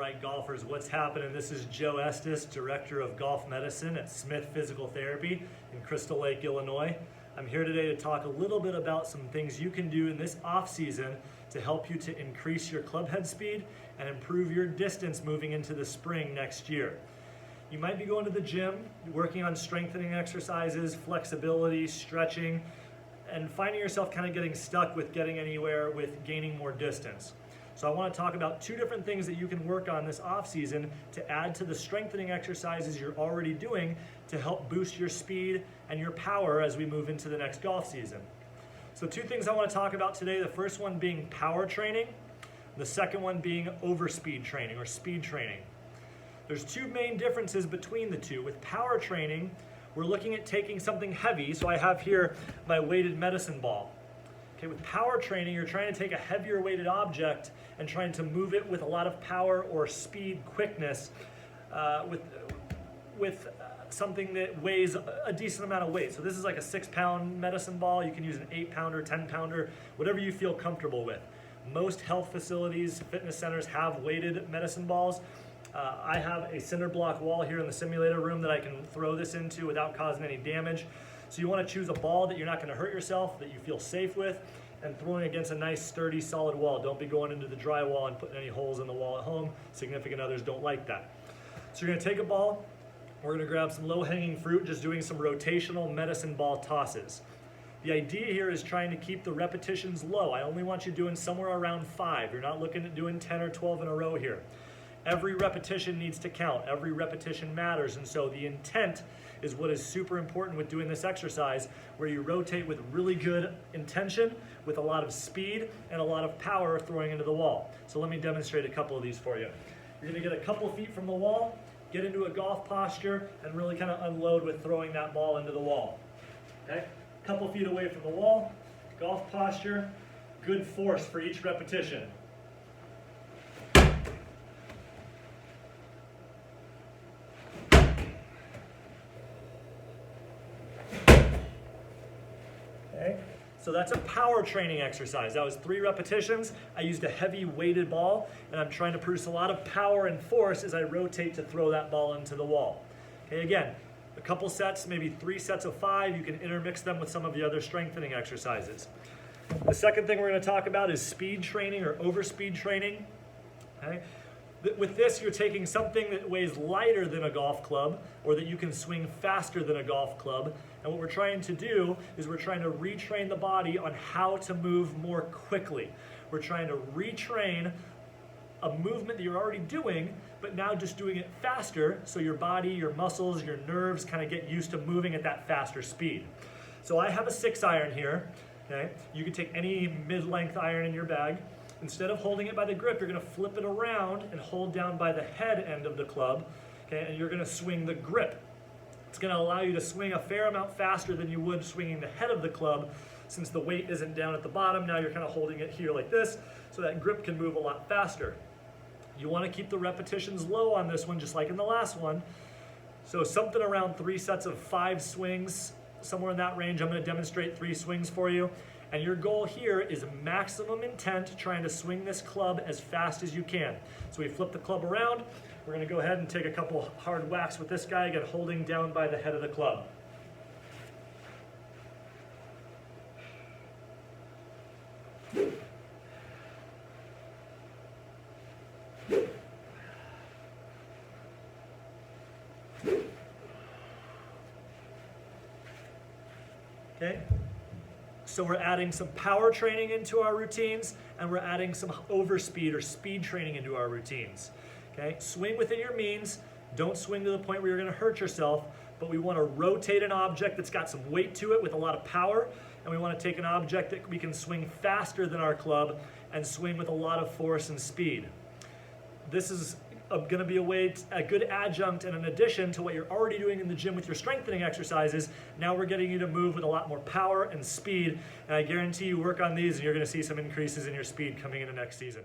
right, golfers, what's happening? This is Joe Estes, Director of Golf Medicine at Smith Physical Therapy in Crystal Lake, Illinois. I'm here today to talk a little bit about some things you can do in this off-season to help you to increase your club head speed and improve your distance moving into the spring next year. You might be going to the gym, working on strengthening exercises, flexibility, stretching, and finding yourself kind of getting stuck with getting anywhere with gaining more distance. So I want to talk about two different things that you can work on this off season to add to the strengthening exercises you're already doing to help boost your speed and your power as we move into the next golf season. So two things I want to talk about today, the first one being power training, the second one being overspeed training or speed training. There's two main differences between the two. With power training, we're looking at taking something heavy, so I have here my weighted medicine ball. Okay, with power training, you're trying to take a heavier weighted object and trying to move it with a lot of power or speed, quickness, with something that weighs a decent amount of weight. So this is like a 6-pound medicine ball. You can use an 8-pounder, 10-pounder, whatever you feel comfortable with. Most health facilities, fitness centers have weighted medicine balls. I have a cinder block wall here in the simulator room that I can throw this into without causing any damage. So you want to choose a ball that you're not going to hurt yourself, that you feel safe with, and throwing against a nice, sturdy, solid wall. Don't be going into the drywall and putting any holes in the wall at home. Significant others don't like that. So you're going to take a ball. We're going to grab some low-hanging fruit, just doing some rotational medicine ball tosses. The idea here is trying to keep the repetitions low. I only want you doing somewhere around 5. You're not looking at doing 10 or 12 in a row here. Every repetition needs to count. Every repetition matters. And so the intent is what is super important with doing this exercise, where you rotate with really good intention, with a lot of speed and a lot of power throwing into the wall. So let me demonstrate a couple of these for you. You're going to get a couple feet from the wall, get into a golf posture, and really kind of unload with throwing that ball into the wall. Okay? A couple feet away from the wall, golf posture, good force for each repetition. Okay. So that's a power training exercise. That was 3 repetitions. I used a heavy weighted ball, and I'm trying to produce a lot of power and force as I rotate to throw that ball into the wall. Okay, again, a couple sets, maybe 3 sets of 5. You can intermix them with some of the other strengthening exercises. The second thing we're going to talk about is speed training or overspeed training. Okay. With this, you're taking something that weighs lighter than a golf club or that you can swing faster than a golf club. And what we're trying to do is we're trying to retrain the body on how to move more quickly. We're trying to retrain a movement that you're already doing, but now just doing it faster so your body, your muscles, your nerves kind of get used to moving at that faster speed. So I have a 6-iron here. Okay? You can take any mid-length iron in your bag. Instead of holding it by the grip, you're going to flip it around and hold down by the head end of the club, okay, and you're going to swing the grip. It's going to allow you to swing a fair amount faster than you would swinging the head of the club, since the weight isn't down at the bottom. Now you're kind of holding it here like this, so that grip can move a lot faster. You want to keep the repetitions low on this one, just like in the last one. So something around 3 sets of 5 swings, somewhere in that range. I'm going to demonstrate 3 swings for you. And your goal here is maximum intent, trying to swing this club as fast as you can. So we flip the club around. We're going to go ahead and take a couple hard whacks with this guy, again holding down by the head of the club. Okay? So we're adding some power training into our routines, and we're adding some overspeed or speed training into our routines. Okay? Swing within your means. Don't swing to the point where you're going to hurt yourself, but we want to rotate an object that's got some weight to it with a lot of power, and we want to take an object that we can swing faster than our club and swing with a lot of force and speed. This is going to be a good adjunct and an addition to what you're already doing in the gym with your strengthening exercises. Now we're getting you to move with a lot more power and speed, and I guarantee you work on these and you're going to see some increases in your speed coming into next season.